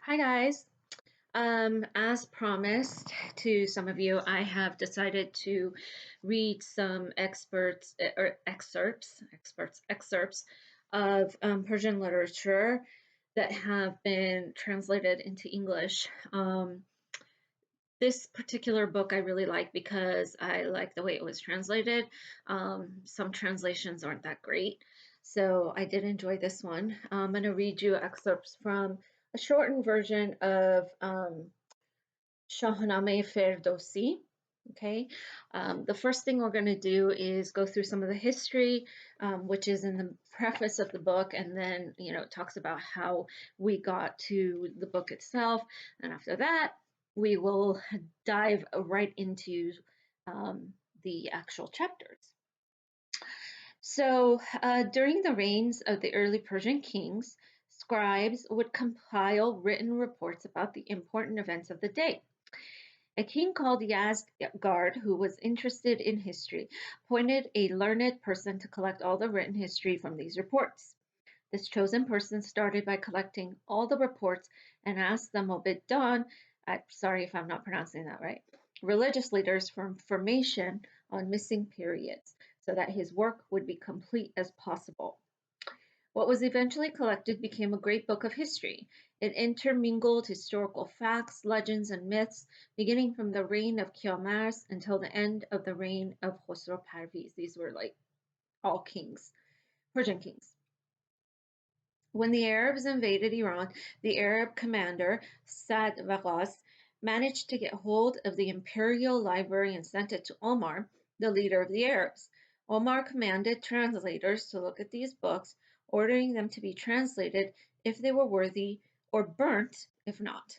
Hi guys. As promised to some of you, I have decided to read some excerpts of Persian literature that have been translated into English. This particular book I really like because I like the way it was translated. Some translations aren't that great, so I did enjoy this one. I'm going to read you excerpts from a shortened version of Shahnameh Ferdowsi. Okay, the first thing we're going to do is go through some of the history, which is in the preface of the book, and then it talks about how we got to the book itself. And after that, we will dive right into the actual chapters. So, during the reigns of the early Persian kings, scribes would compile written reports about the important events of the day. A king called Yazgard, who was interested in history, appointed a learned person to collect all the written history from these reports. This chosen person started by collecting all the reports and asked the Mobidan, sorry if I'm not pronouncing that right, religious leaders for information on missing periods so that his work would be complete as possible. What was eventually collected became a great book of history. It intermingled historical facts, legends, and myths, beginning from the reign of Kiamars until the end of the reign of Khosrow Parviz. These were like all kings, Persian kings. When the Arabs invaded Iran, the Arab commander Sad Vaghas managed to get hold of the imperial library and sent it to Omar, the leader of the Arabs. Omar commanded translators to look at these books, ordering them to be translated if they were worthy or burnt if not.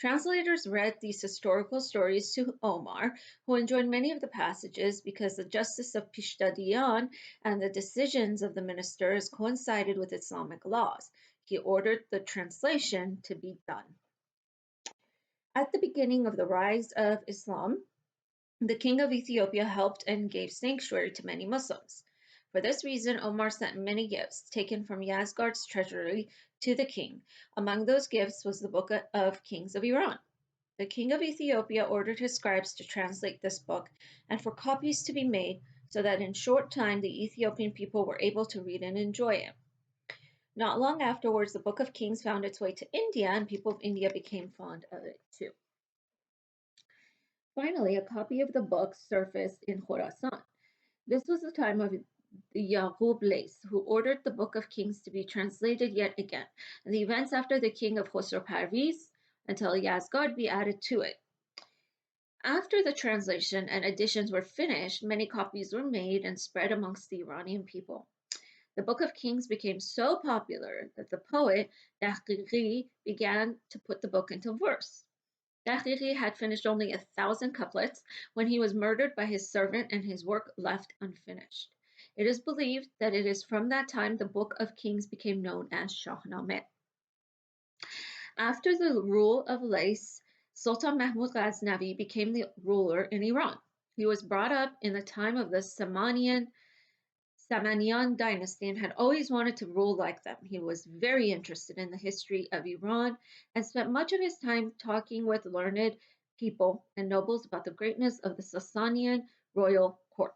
Translators read these historical stories to Omar, who enjoyed many of the passages because the justice of Pishtadiyan and the decisions of the ministers coincided with Islamic laws. He ordered the translation to be done. At the beginning of the rise of Islam, the king of Ethiopia helped and gave sanctuary to many Muslims. For this reason, Omar sent many gifts taken from Yazgard's treasury to the king. Among those gifts was the Book of Kings of Iran. The king of Ethiopia ordered his scribes to translate this book and for copies to be made so that in short time the Ethiopian people were able to read and enjoy it. Not long afterwards, the Book of Kings found its way to India and people of India became fond of it too. Finally, a copy of the book surfaced in Khorasan. This was the time of the Yaqub Lays, who ordered the Book of Kings to be translated yet again, and the events after the king of Khosrow Parviz until Yazgard be added to it. After the translation and additions were finished, many copies were made and spread amongst the Iranian people. The Book of Kings became so popular that the poet Daqiqi began to put the book into verse. Daqiqi had finished only 1,000 couplets when he was murdered by his servant and his work left unfinished. It is believed that it is from that time the Book of Kings became known as Shahnameh. After the rule of Lais, Sultan Mahmud Ghaznavi became the ruler in Iran. He was brought up in the time of the Samanian dynasty and had always wanted to rule like them. He was very interested in the history of Iran and spent much of his time talking with learned people and nobles about the greatness of the Sasanian royal court.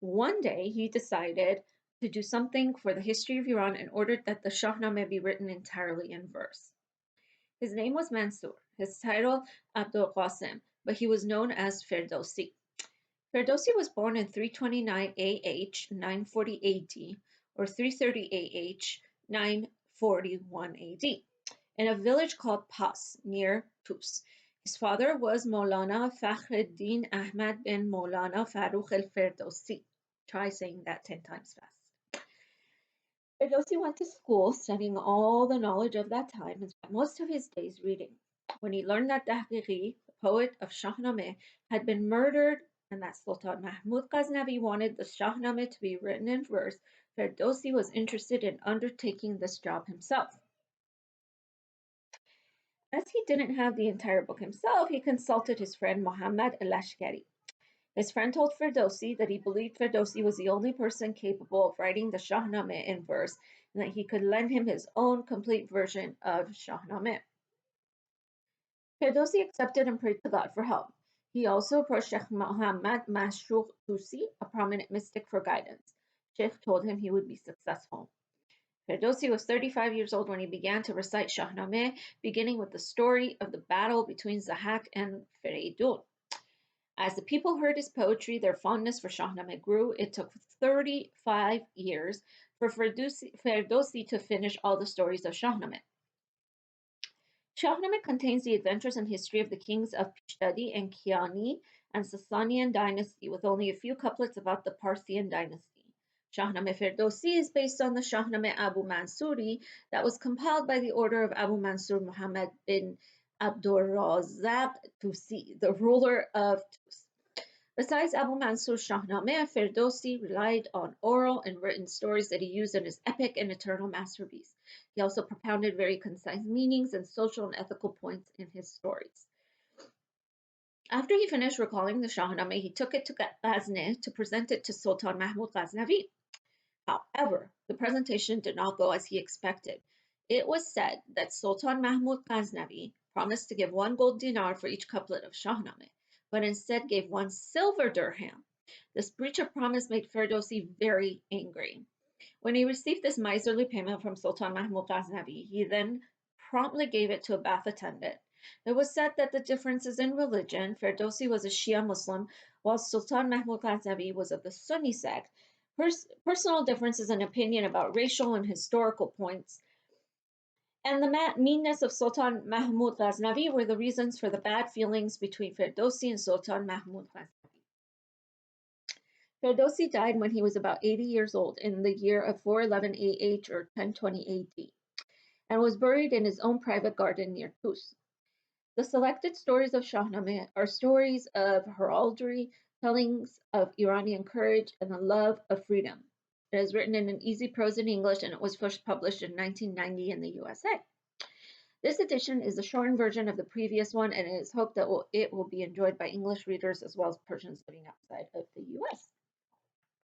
One day he decided to do something for the history of Iran and ordered that the Shahnameh be written entirely in verse. His name was Mansur, his title Abdul Qasim, but he was known as Ferdowsi. Ferdowsi was born in 329 AH 940 AD or 330 AH 941 AD in a village called Pas near Tus. His father was Maulana Fakhreddin Ahmad bin Maulana Farooq al-Ferdowsi. Try saying that 10 times fast. Ferdowsi went to school studying all the knowledge of that time and spent most of his days reading. When he learned that Daqiqi, the poet of Shahnameh, had been murdered and that Sultan Mahmud Ghaznavi wanted the Shahnameh to be written in verse, Ferdowsi was interested in undertaking this job himself. As he didn't have the entire book himself, he consulted his friend Muhammad al-Lashkari. His friend told Ferdowsi that he believed Ferdowsi was the only person capable of writing the Shahnameh in verse, and that he could lend him his own complete version of Shahnameh. Ferdowsi accepted and prayed to God for help. He also approached Sheikh Muhammad Mashruq Tusi, a prominent mystic, for guidance. Sheikh told him he would be successful. Ferdowsi was 35 years old when he began to recite Shahnameh, beginning with the story of the battle between Zahak and Fereydun. As the people heard his poetry, their fondness for Shahnameh grew. It took 35 years for Ferdowsi to finish all the stories of Shahnameh. Shahnameh contains the adventures and history of the kings of Pishtadi and Kiani and Sasanian dynasty, with only a few couplets about the Parthian dynasty. Shahnameh Ferdowsi is based on the Shahnameh Abu Mansuri that was compiled by the order of Abu Mansur Muhammad bin Abdurrazzaq Tusi, the ruler of Tus. Besides Abu Mansur's Shahnameh, Ferdowsi relied on oral and written stories that he used in his epic and eternal masterpiece. He also propounded very concise meanings and social and ethical points in his stories. After he finished recalling the Shahnameh, he took it to Ghazni to present it to Sultan Mahmud Ghaznavi. However, the presentation did not go as he expected. It was said that Sultan Mahmud Ghaznavi promised to give 1 gold dinar for each couplet of Shahnameh, but instead gave 1 silver dirham. This breach of promise made Ferdowsi very angry. When he received this miserly payment from Sultan Mahmud Ghaznavi, he then promptly gave it to a bath attendant. It was said that the differences in religion, Ferdowsi was a Shia Muslim, while Sultan Mahmud Ghaznavi was of the Sunni sect. Personal differences in opinion about racial and historical points, and the meanness of Sultan Mahmud Ghaznavi were the reasons for the bad feelings between Ferdowsi and Sultan Mahmud Ghaznavi. Ferdowsi died when he was about 80 years old in the year of 411 AH or 1020 AD, and was buried in his own private garden near Tus. The selected stories of Shahnameh are stories of heraldry, tellings of Iranian courage, and the love of freedom. It is written in an easy prose in English, and it was first published in 1990 in the USA. This edition is a shortened version of the previous one, and it is hoped that it will be enjoyed by English readers as well as Persians living outside of the US.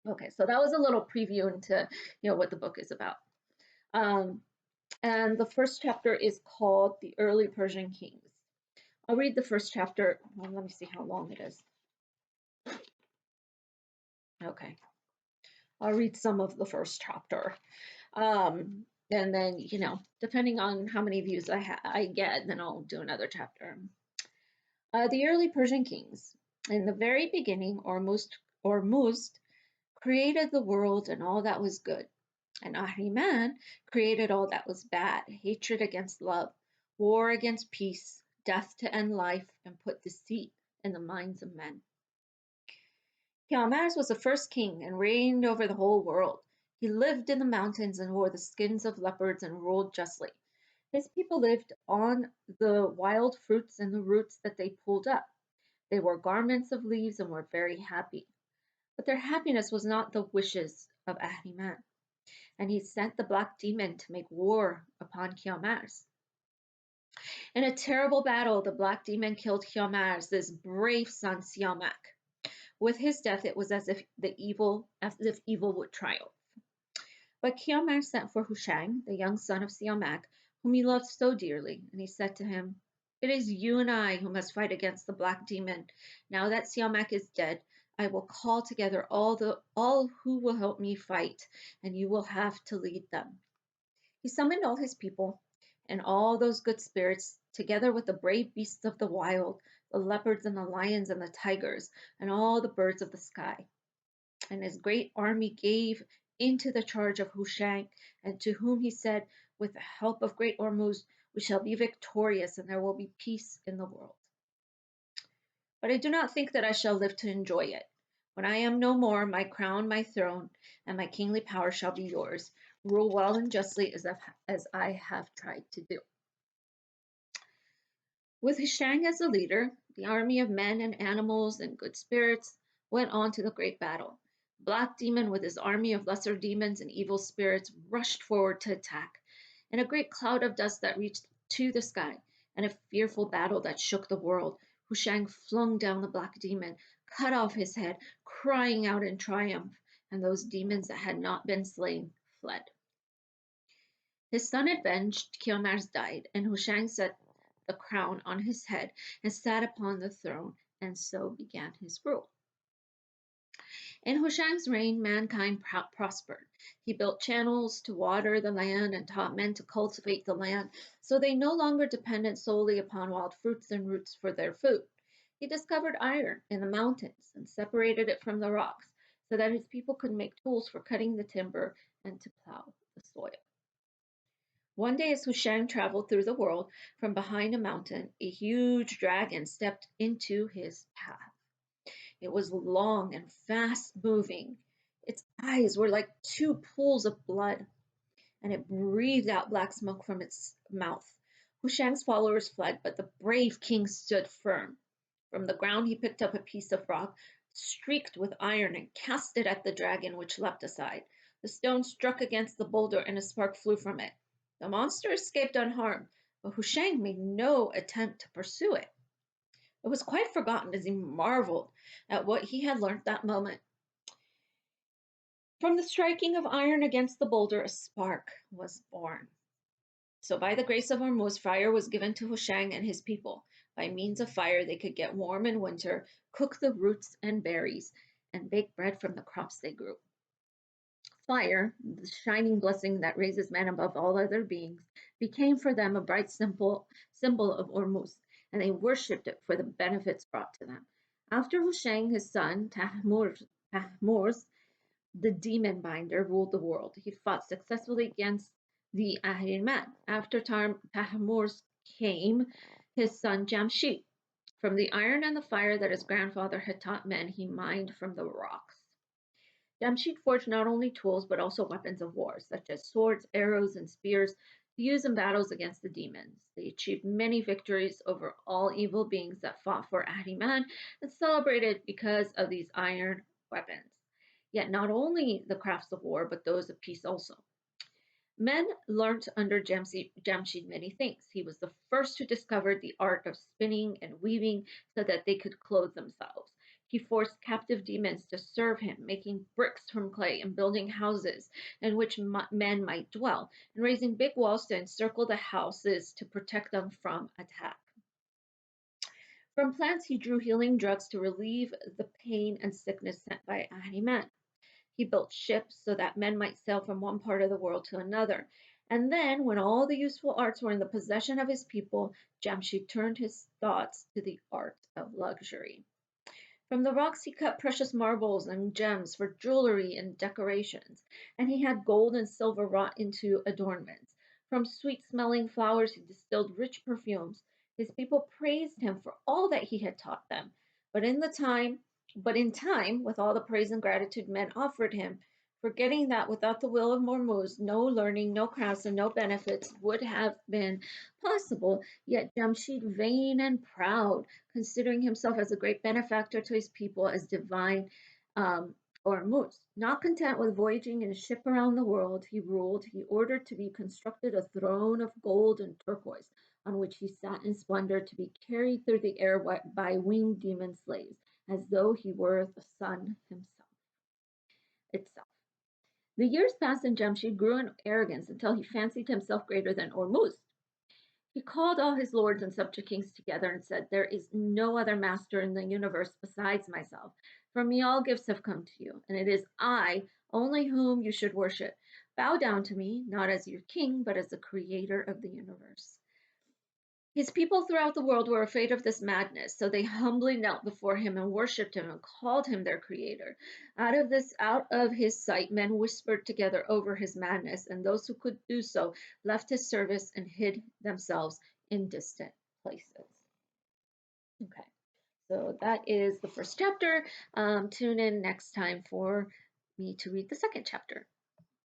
Okay, so that was a little preview into what the book is about. And the first chapter is called The Early Persian Kings. I'll read the first chapter. Well, let me see how long it is. Okay. I'll read some of the first chapter. And then, depending on how many views I get, then I'll do another chapter. The early Persian kings. In the very beginning, Ormuzd created the world and all that was good. And Ahriman created all that was bad, hatred against love, war against peace, death to end life, and put deceit in the minds of men. Kiamars was the first king and reigned over the whole world. He lived in the mountains and wore the skins of leopards and ruled justly. His people lived on the wild fruits and the roots that they pulled up. They wore garments of leaves and were very happy. But their happiness was not the wishes of Ahriman, and he sent the black demon to make war upon Kiamars. In a terrible battle, the black demon killed Kiamars, this brave son Siamak. With his death, it was as if evil would triumph. But Kiamar sent for Hushang, the young son of Siamak, whom he loved so dearly, and he said to him, "It is you and I who must fight against the black demon. Now that Siamak is dead, I will call together all who will help me fight, and you will have to lead them." He summoned all his people and all those good spirits, together with the brave beasts of the wild, the leopards and the lions and the tigers, and all the birds of the sky. And his great army gave into the charge of Hushang, and to whom he said, "With the help of great Ormuzd, we shall be victorious, and there will be peace in the world. But I do not think that I shall live to enjoy it. When I am no more, my crown, my throne, and my kingly power shall be yours. Rule well and justly as I have tried to do." With Hushang as the leader, the army of men and animals and good spirits went on to the great battle. The black demon, with his army of lesser demons and evil spirits, rushed forward to attack. In a great cloud of dust that reached to the sky, and a fearful battle that shook the world, Hushang flung down the black demon, cut off his head, crying out in triumph, and those demons that had not been slain fled. His son avenged Kiamar's died, and Hushang set the crown on his head and sat upon the throne, and so began his rule. In Hushang's reign, mankind prospered. He built channels to water the land and taught men to cultivate the land, so they no longer depended solely upon wild fruits and roots for their food. He discovered iron in the mountains and separated it from the rocks, so that his people could make tools for cutting the timber and to plow the soil. One day, as Hushang traveled through the world, from behind a mountain, a huge dragon stepped into his path. It was long and fast moving. Its eyes were like two pools of blood, and it breathed out black smoke from its mouth. Hushang's followers fled, but the brave king stood firm. From the ground, he picked up a piece of rock streaked with iron and cast it at the dragon, which leapt aside. The stone struck against the boulder, and a spark flew from it. The monster escaped unharmed, but Hushang made no attempt to pursue it. It was quite forgotten as he marveled at what he had learnt that moment. From the striking of iron against the boulder, a spark was born. So, by the grace of Ormuzd, fire was given to Hushang and his people. By means of fire, they could get warm in winter, cook the roots and berries, and bake bread from the crops they grew. Fire, the shining blessing that raises man above all other beings, became for them a bright symbol of Ormuzd, and they worshipped it for the benefits brought to them. After Hushang, his son, Tahmuz, the demon binder, ruled the world. He fought successfully against the Ahriman. After Tahmuz came his son Jamshid. From the iron and the fire that his grandfather had taught men, he mined from the rocks. Jamshid forged not only tools but also weapons of war, such as swords, arrows, and spears, to use in battles against the demons. They achieved many victories over all evil beings that fought for Ahriman and celebrated because of these iron weapons. Yet not only the crafts of war, but those of peace also. Men learnt under Jamshid many things. He was the first who discovered the art of spinning and weaving so that they could clothe themselves. He forced captive demons to serve him, making bricks from clay and building houses in which men might dwell, and raising big walls to encircle the houses to protect them from attack. From plants, he drew healing drugs to relieve the pain and sickness sent by Ahriman. He built ships so that men might sail from one part of the world to another. And then, when all the useful arts were in the possession of his people, Jamshid turned his thoughts to the art of luxury. From the rocks he cut precious marbles and gems for jewelry and decorations, and he had gold and silver wrought into adornments. From sweet-smelling flowers he distilled rich perfumes. His people praised him for all that he had taught them. But in the time, but in time, with all the praise and gratitude men offered him, forgetting that without the will of Mormuz, no learning, no crafts, and no benefits would have been possible, yet Jamshid, vain and proud, considering himself as a great benefactor to his people, as divine Ormuzd. Not content with voyaging in a ship around the world, he ruled. He ordered to be constructed a throne of gold and turquoise, on which he sat in splendor, to be carried through the air by winged demon slaves, as though he were the sun himself itself. The years passed and Jamshid grew in arrogance until he fancied himself greater than Ormuzd. He called all his lords and subjects together and said, "There is no other master in the universe besides myself. From me all gifts have come to you, and it is I only whom you should worship. Bow down to me, not as your king, but as the creator of the universe." His people throughout the world were afraid of this madness, so they humbly knelt before him and worshipped him and called him their creator. Out of his sight, men whispered together over his madness, and those who could do so left his service and hid themselves in distant places. Okay, so that is the first chapter. Tune in next time for me to read the second chapter.